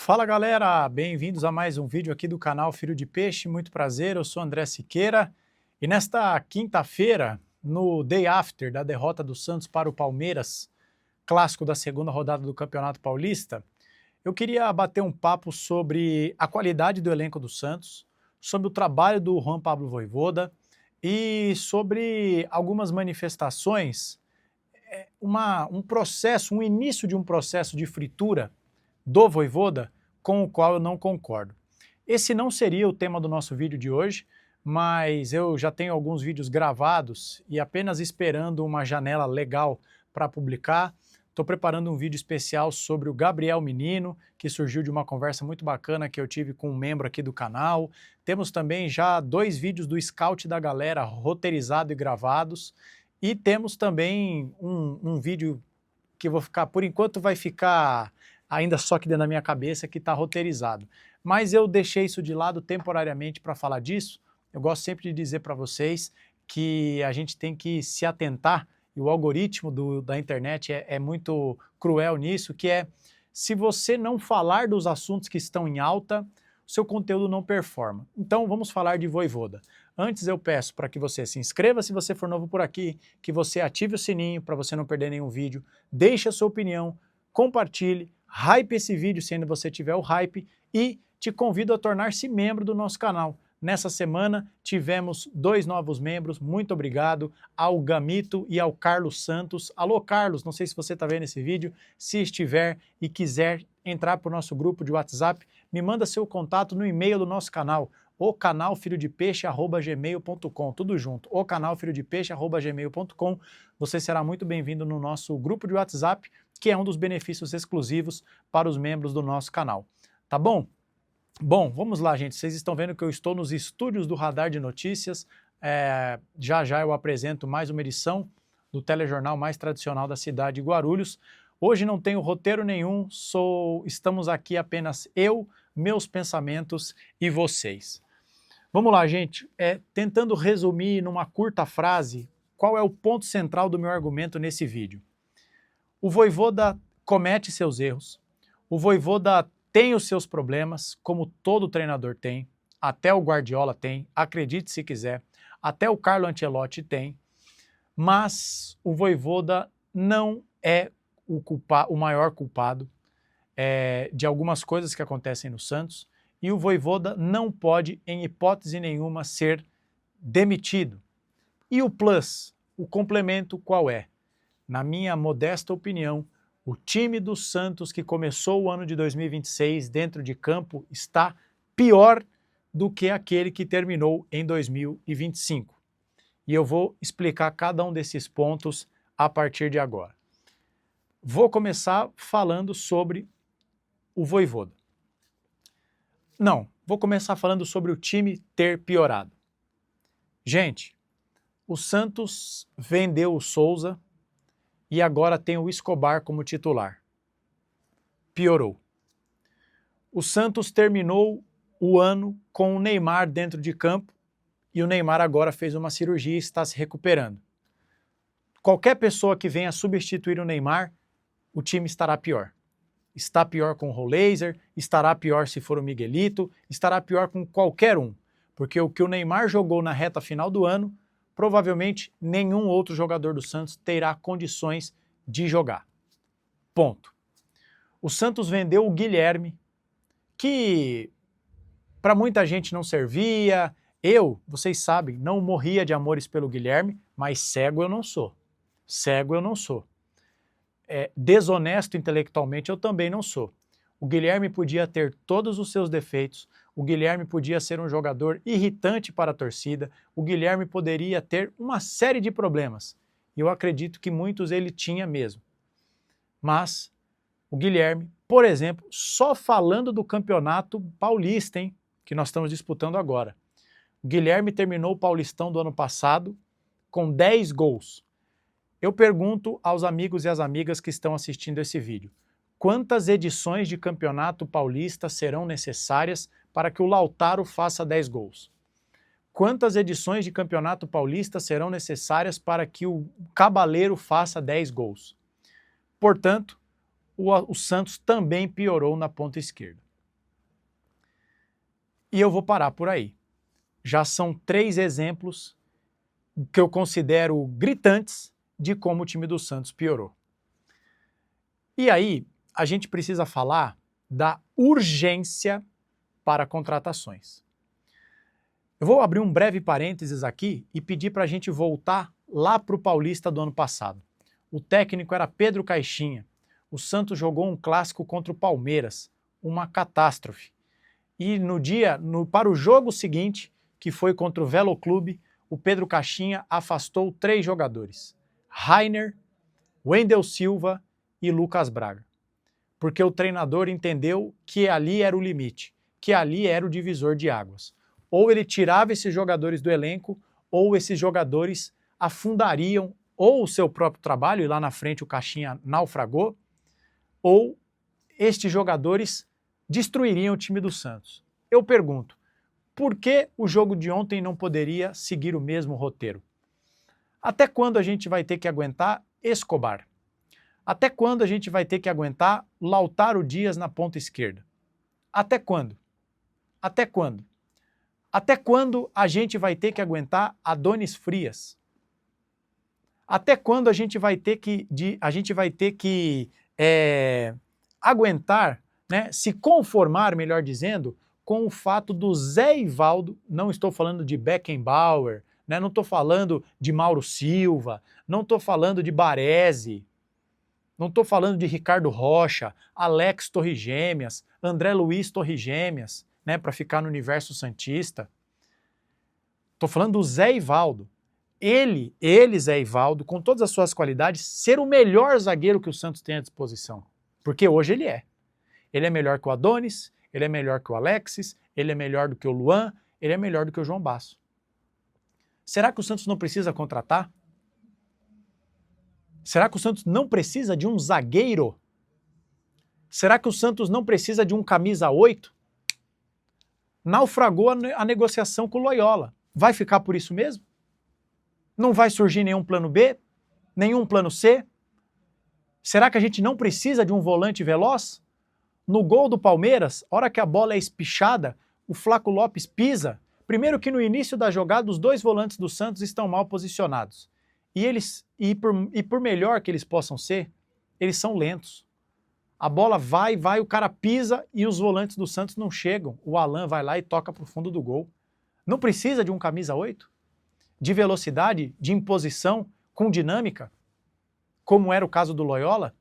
Fala galera, bem-vindos a mais um vídeo aqui do canal Filho de Peixe, muito prazer, eu sou André Siqueira e nesta quinta-feira, no day after da derrota do Santos para o Palmeiras, clássico da segunda rodada do Campeonato Paulista, eu queria bater um papo sobre a qualidade do elenco do Santos, sobre o trabalho do Juan Pablo Vojvoda e sobre algumas manifestações, um início de um processo de fritura do Vojvoda com o qual eu não concordo. Esse não seria o tema do nosso vídeo de hoje, mas eu já tenho alguns vídeos gravados e apenas esperando uma janela legal para publicar. Estou preparando um vídeo especial sobre o Gabriel Menino, que surgiu de uma conversa muito bacana que eu tive com um membro aqui do canal. Temos também já 2 vídeos do Scout da Galera roteirizados e gravados. E temos também um vídeo que eu vou ficar, por enquanto vai ficar ainda só que dentro da minha cabeça, que está roteirizado. Mas eu deixei isso de lado temporariamente para falar disso. Eu gosto sempre de dizer para vocês que a gente tem que se atentar, e o algoritmo da internet é muito cruel nisso, que é, se você não falar dos assuntos que estão em alta, o seu conteúdo não performa. Então vamos falar de Vojvoda. Antes eu peço para que você se inscreva se você for novo por aqui, que você ative o sininho para você não perder nenhum vídeo, deixe a sua opinião, compartilhe, hype esse vídeo se ainda você tiver o hype e te convido a tornar-se membro do nosso canal. Nessa semana tivemos 2 novos membros, muito obrigado ao Gamito e ao Carlos Santos. Alô Carlos, não sei se você está vendo esse vídeo, se estiver e quiser entrar para o nosso grupo de WhatsApp, me manda seu contato no e-mail do nosso canal, ocanalfilhodepeixe@gmail.com, tudo junto, ocanalfilhodepeixe@gmail.com. Você será muito bem-vindo no nosso grupo de WhatsApp, que é um dos benefícios exclusivos para os membros do nosso canal. Tá bom? Bom, vamos lá, gente. Vocês estão vendo que eu estou nos estúdios do Radar de Notícias. Já já eu apresento mais uma edição do telejornal mais tradicional da cidade de Guarulhos. Hoje não tenho roteiro nenhum, estamos aqui apenas eu, meus pensamentos e vocês. Vamos lá, gente. Tentando resumir numa curta frase, qual é o ponto central do meu argumento nesse vídeo? O Vojvoda comete seus erros, o Vojvoda tem os seus problemas, como todo treinador tem, até o Guardiola tem, acredite se quiser, até o Carlo Ancelotti tem, mas o Vojvoda não é o maior culpado de algumas coisas que acontecem no Santos, e o Vojvoda não pode, em hipótese nenhuma, ser demitido. E o plus, o complemento qual é? Na minha modesta opinião, o time do Santos que começou o ano de 2026 dentro de campo está pior do que aquele que terminou em 2025. E eu vou explicar cada um desses pontos a partir de agora. Vou começar falando sobre o Vojvoda. Não, vou começar falando sobre o time ter piorado. Gente, o Santos vendeu o Souza e agora tem o Escobar como titular. Piorou. O Santos terminou o ano com o Neymar dentro de campo e o Neymar agora fez uma cirurgia e está se recuperando. Qualquer pessoa que venha substituir o Neymar, o time estará pior. Está pior com o Roleiser, estará pior se for o Miguelito, estará pior com qualquer um, porque o que o Neymar jogou na reta final do ano, provavelmente nenhum outro jogador do Santos terá condições de jogar. Ponto. O Santos vendeu o Guilherme, que para muita gente não servia. Vocês sabem, não morria de amores pelo Guilherme, mas cego eu não sou. Cego eu não sou. Desonesto intelectualmente eu também não sou. O Guilherme podia ter todos os seus defeitos, o Guilherme podia ser um jogador irritante para a torcida, o Guilherme poderia ter uma série de problemas, e eu acredito que muitos ele tinha mesmo. Mas o Guilherme, por exemplo, só falando do Campeonato Paulista, que nós estamos disputando agora, o Guilherme terminou o Paulistão do ano passado com 10 gols. Eu pergunto aos amigos e às amigas que estão assistindo esse vídeo, quantas edições de Campeonato Paulista serão necessárias para que o Lautaro faça 10 gols? Quantas edições de Campeonato Paulista serão necessárias para que o Cabaleiro faça 10 gols? Portanto, o Santos também piorou na ponta esquerda. E eu vou parar por aí. Já são 3 exemplos que eu considero gritantes de como o time do Santos piorou. E aí, a gente precisa falar da urgência para contratações. Eu vou abrir um breve parênteses aqui e pedir para a gente voltar lá para o Paulista do ano passado. O técnico era Pedro Caixinha. O Santos jogou um clássico contra o Palmeiras, uma catástrofe. E para o jogo seguinte, que foi contra o Velo Clube, o Pedro Caixinha afastou 3 jogadores: Rainer, Wendel Silva e Lucas Braga. Porque o treinador entendeu que ali era o limite, que ali era o divisor de águas. Ou ele tirava esses jogadores do elenco, ou esses jogadores afundariam ou o seu próprio trabalho, e lá na frente o Caixinha naufragou, ou estes jogadores destruiriam o time do Santos. Eu pergunto, por que o jogo de ontem não poderia seguir o mesmo roteiro? Até quando a gente vai ter que aguentar Escobar? Até quando a gente vai ter que aguentar Lautaro Dias na ponta esquerda? Até quando? Até quando? Até quando a gente vai ter que aguentar Adonis Frias? Até quando a gente vai ter que aguentar, né, se conformar, melhor dizendo, com o fato do Zé Ivaldo, não estou falando de Beckenbauer, né, não estou falando de Mauro Silva, não estou falando de Baresi, não estou falando de Ricardo Rocha, Alex Torregêmeas, André Luiz Torregêmeas, né, para ficar no universo santista. Estou falando do Zé Ivaldo. Ele, Zé Ivaldo, com todas as suas qualidades, ser o melhor zagueiro que o Santos tem à disposição. Porque hoje ele é. Ele é melhor que o Adonis, ele é melhor que o Alexis, ele é melhor do que o Luan, ele é melhor do que o João Basso. Será que o Santos não precisa contratar? Será que o Santos não precisa de um zagueiro? Será que o Santos não precisa de um camisa 8? Naufragou a negociação com o Loyola. Vai ficar por isso mesmo? Não vai surgir nenhum plano B? Nenhum plano C? Será que a gente não precisa de um volante veloz? No gol do Palmeiras, hora que a bola é espichada, o Flaco Lopes pisa. Primeiro que no início da jogada, os 2 volantes do Santos estão mal posicionados. E por melhor que eles possam ser, eles são lentos. A bola vai, o cara pisa e os volantes do Santos não chegam. O Alan vai lá e toca para o fundo do gol. Não precisa de um camisa 8? De velocidade, de imposição, com dinâmica, como era o caso do Loyola?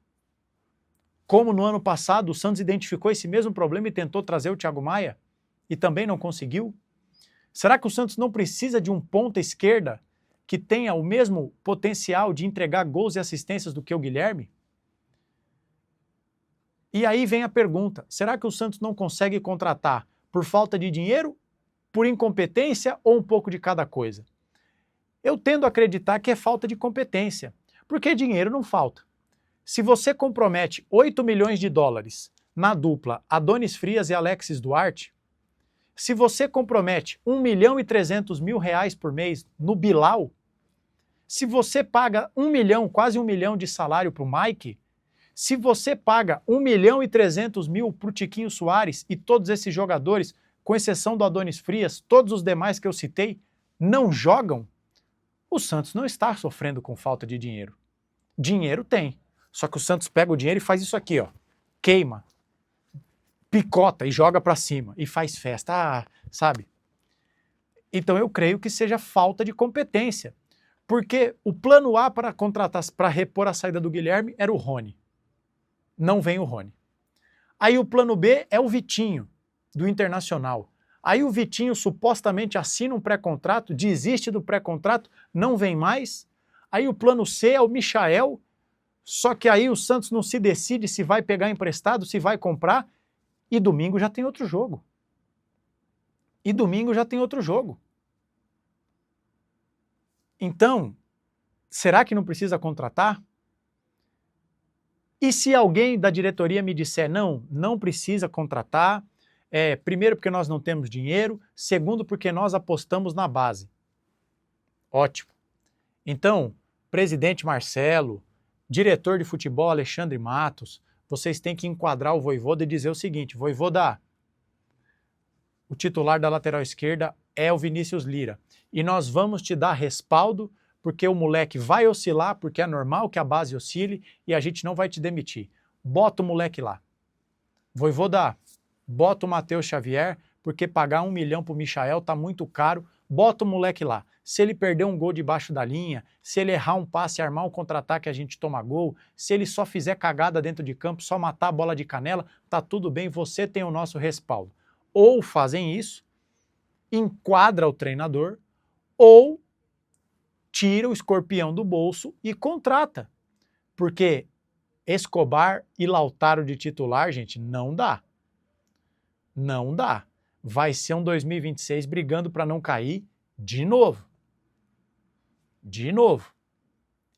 Como no ano passado o Santos identificou esse mesmo problema e tentou trazer o Thiago Maia e também não conseguiu? Será que o Santos não precisa de um ponta esquerda que tenha o mesmo potencial de entregar gols e assistências do que o Guilherme? E aí vem a pergunta, será que o Santos não consegue contratar por falta de dinheiro, por incompetência ou um pouco de cada coisa? Eu tendo a acreditar que é falta de competência, porque dinheiro não falta. Se você compromete 8 milhões de dólares na dupla Adonis Frias e Alexis Duarte, se você compromete 1 milhão e 300 mil reais por mês no Bilal, se você paga 1 milhão, quase 1 milhão de salário para o Mike, se você paga 1 milhão e 300 mil para o Tiquinho Soares e todos esses jogadores, com exceção do Adonis Frias, todos os demais que eu citei, não jogam, o Santos não está sofrendo com falta de dinheiro. Dinheiro tem. Só que o Santos pega o dinheiro e faz isso aqui, ó. Queima, picota e joga para cima e faz festa, sabe? Então eu creio que seja falta de competência. Porque o plano A para contratar, para repor a saída do Guilherme era o Rony. Não vem o Rony. Aí o plano B é o Vitinho, do Internacional. Aí o Vitinho supostamente assina um pré-contrato, desiste do pré-contrato, não vem mais. Aí o plano C é o Michael, só que aí o Santos não se decide se vai pegar emprestado, se vai comprar, e domingo já tem outro jogo. Então, será que não precisa contratar? E se alguém da diretoria me disser, não precisa contratar, primeiro porque nós não temos dinheiro, segundo porque nós apostamos na base. Ótimo. Então, presidente Marcelo, diretor de futebol Alexandre Matos, vocês têm que enquadrar o Vojvoda e dizer o seguinte, Vojvoda, o titular da lateral esquerda é o Vinícius Lira. E nós vamos te dar respaldo, porque o moleque vai oscilar, porque é normal que a base oscile e a gente não vai te demitir. Bota o moleque lá. Vojvoda, bota o Matheus Xavier, porque pagar 1 milhão pro Michael tá muito caro. Bota o moleque lá. Se ele perder um gol debaixo da linha, se ele errar um passe e armar um contra-ataque, a gente toma gol. Se ele só fizer cagada dentro de campo, só matar a bola de canela, tá tudo bem, você tem o nosso respaldo. Ou fazem isso, enquadra o treinador, ou tira o escorpião do bolso e contrata. Porque Escobar e Lautaro de titular, gente, não dá. Não dá. Vai ser um 2026 brigando para não cair de novo. De novo.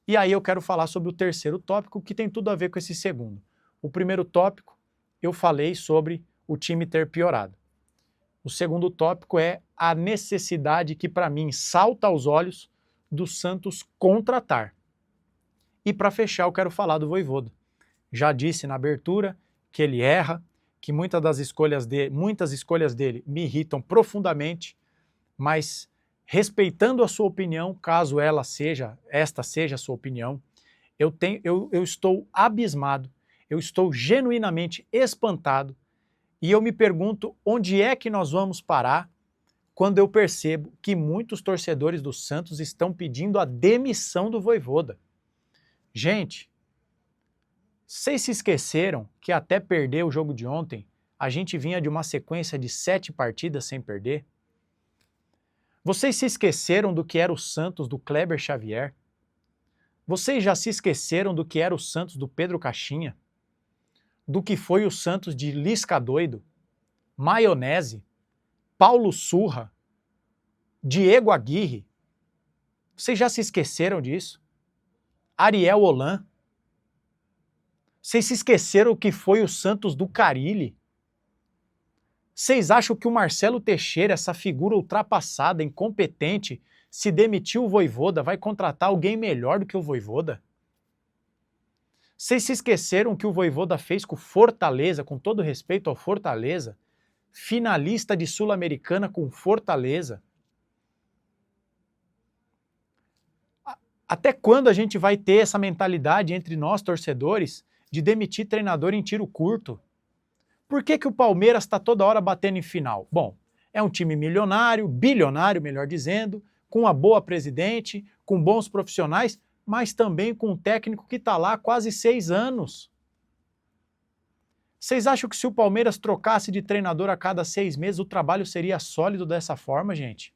E aí eu quero falar sobre o terceiro tópico, que tem tudo a ver com esse segundo. O primeiro tópico, eu falei sobre o time ter piorado. O segundo tópico é a necessidade que, para mim, salta aos olhos do Santos contratar. E para fechar, eu quero falar do Vojvoda. Já disse na abertura que ele erra, que muitas escolhas dele me irritam profundamente, mas respeitando a sua opinião, caso esta seja a sua opinião, eu estou abismado, eu estou genuinamente espantado e eu me pergunto onde é que nós vamos parar quando eu percebo que muitos torcedores do Santos estão pedindo a demissão do Vojvoda. Gente, vocês se esqueceram que até perder o jogo de ontem, a gente vinha de uma sequência de 7 partidas sem perder? Vocês se esqueceram do que era o Santos do Kleber Xavier? Vocês já se esqueceram do que era o Santos do Pedro Caixinha? Do que foi o Santos de Lisca Doido, Maionese, Paulo Surra, Diego Aguirre? Vocês já se esqueceram disso? Ariel Holan? Vocês se esqueceram o que foi o Santos do Carille? Vocês acham que o Marcelo Teixeira, essa figura ultrapassada, incompetente, se demitiu o Vojvoda, vai contratar alguém melhor do que o Vojvoda? Vocês se esqueceram que o Vojvoda fez com o Fortaleza, com todo respeito ao Fortaleza, finalista de Sul-Americana com Fortaleza? Até quando a gente vai ter essa mentalidade entre nós, torcedores, de demitir treinador em tiro curto? Por que o Palmeiras está toda hora batendo em final? Bom, é um time milionário, bilionário, melhor dizendo, com uma boa presidente, com bons profissionais, mas também com um técnico que está lá há quase 6 anos. Vocês acham que se o Palmeiras trocasse de treinador a cada 6 meses, o trabalho seria sólido dessa forma, gente?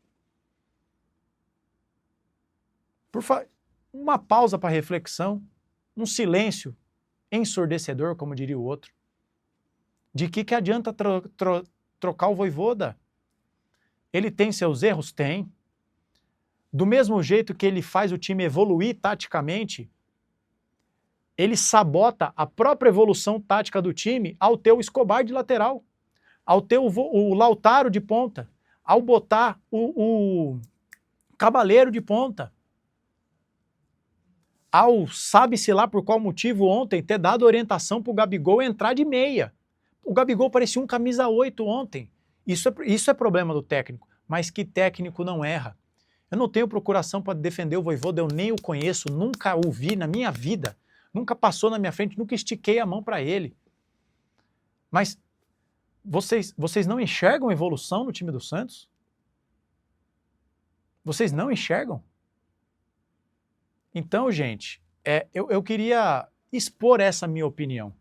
Por favor, uma pausa para reflexão, um silêncio ensurdecedor, como diria o outro. De que adianta trocar o Vojvoda? Ele tem seus erros? Tem. Do mesmo jeito que ele faz o time evoluir taticamente, ele sabota a própria evolução tática do time ao ter o Escobar de lateral, ao ter o Lautaro de ponta, ao botar o Cabaleiro de ponta, ao sabe-se lá por qual motivo ontem ter dado orientação para o Gabigol entrar de meia. O Gabigol parecia um camisa 8 ontem. Isso é problema do técnico, mas que técnico não erra? Eu não tenho procuração para defender o Vojvoda, eu nem o conheço, nunca o vi na minha vida, nunca passou na minha frente, nunca estiquei a mão para ele. Mas vocês não enxergam evolução no time do Santos? Vocês não enxergam? Então, gente, eu queria expor essa minha opinião.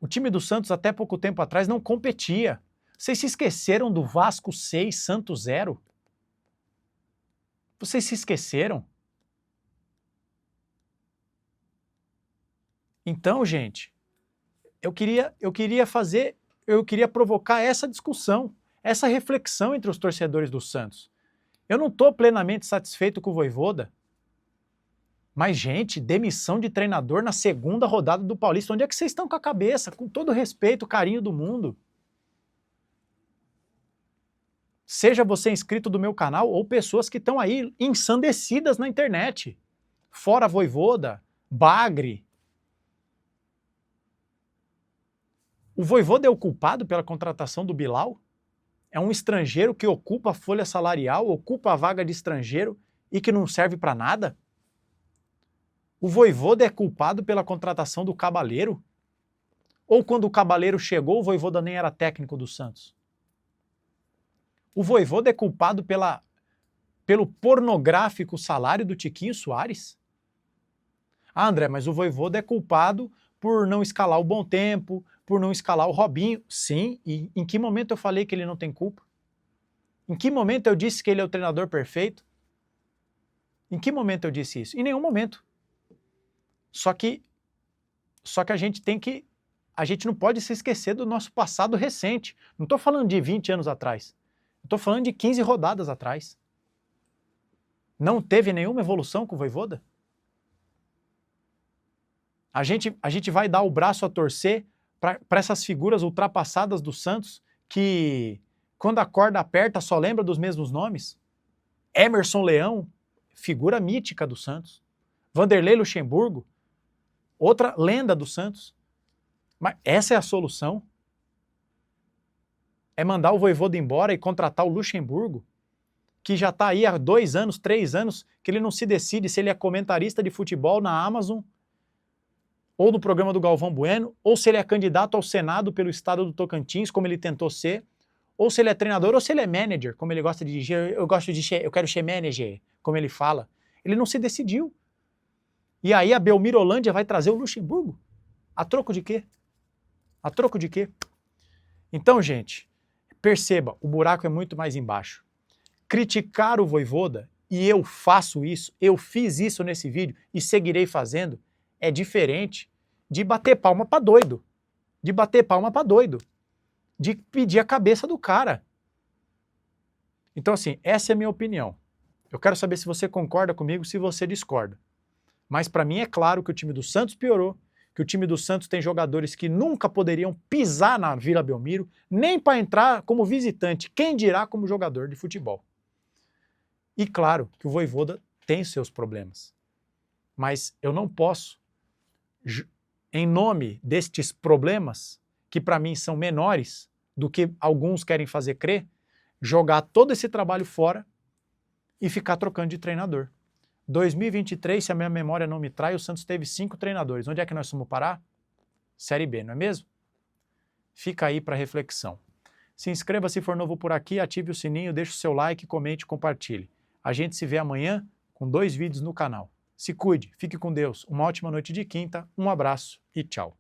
O time do Santos, até pouco tempo atrás, não competia. Vocês se esqueceram do Vasco 6, Santos 0? Vocês se esqueceram? Então, gente, eu queria provocar essa discussão, essa reflexão entre os torcedores do Santos. Eu não estou plenamente satisfeito com o Vojvoda, mas, gente, demissão de treinador na segunda rodada do Paulista, onde é que vocês estão com a cabeça? Com todo o respeito, o carinho do mundo. Seja você inscrito do meu canal ou pessoas que estão aí ensandecidas na internet. Fora Vojvoda, Bagre. O Vojvoda é o culpado pela contratação do Bilal? É um estrangeiro que ocupa a folha salarial, ocupa a vaga de estrangeiro e que não serve para nada? O Vojvoda é culpado pela contratação do Cabaleiro? Ou quando o Cabaleiro chegou, o Vojvoda nem era técnico do Santos? O Vojvoda é culpado pelo pornográfico salário do Tiquinho Soares? Ah, André, mas o Vojvoda é culpado por não escalar o Bom Tempo, por não escalar o Robinho. Sim, e em que momento eu falei que ele não tem culpa? Em que momento eu disse que ele é o treinador perfeito? Em que momento eu disse isso? Em nenhum momento. Só que a gente não pode se esquecer do nosso passado recente. Não estou falando de 20 anos atrás. Estou falando de 15 rodadas atrás. Não teve nenhuma evolução com o Vojvoda? A gente vai dar o braço a torcer para essas figuras ultrapassadas do Santos que, quando a corda aperta, só lembra dos mesmos nomes? Emerson Leão, figura mítica do Santos. Vanderlei Luxemburgo, outra lenda do Santos. Mas essa é a solução? É mandar o Vojvoda embora e contratar o Luxemburgo, que já está aí há 2 anos, 3 anos, que ele não se decide se ele é comentarista de futebol na Amazon, ou no programa do Galvão Bueno, ou se ele é candidato ao Senado pelo estado do Tocantins, como ele tentou ser, ou se ele é treinador, ou se ele é manager, como ele gosta de dizer, eu quero ser manager, como ele fala. Ele não se decidiu. E aí a Belmiro Holândia vai trazer o Luxemburgo? A troco de quê? A troco de quê? Então, gente, perceba, o buraco é muito mais embaixo. Criticar o Vojvoda, e eu faço isso, eu fiz isso nesse vídeo e seguirei fazendo, é diferente de bater palma pra doido. De bater palma pra doido. De pedir a cabeça do cara. Então, assim, essa é a minha opinião. Eu quero saber se você concorda comigo, se você discorda. Mas para mim é claro que o time do Santos piorou, que o time do Santos tem jogadores que nunca poderiam pisar na Vila Belmiro, nem para entrar como visitante, quem dirá como jogador de futebol. E claro que o Vojvoda tem seus problemas. Mas eu não posso, em nome destes problemas, que para mim são menores do que alguns querem fazer crer, jogar todo esse trabalho fora e ficar trocando de treinador. 2023, se a minha memória não me trai, o Santos teve 5 treinadores. Onde é que nós fomos parar? Série B, não é mesmo? Fica aí para reflexão. Se inscreva se for novo por aqui, ative o sininho, deixe o seu like, comente e compartilhe. A gente se vê amanhã com 2 vídeos no canal. Se cuide, fique com Deus, uma ótima noite de quinta, um abraço e tchau.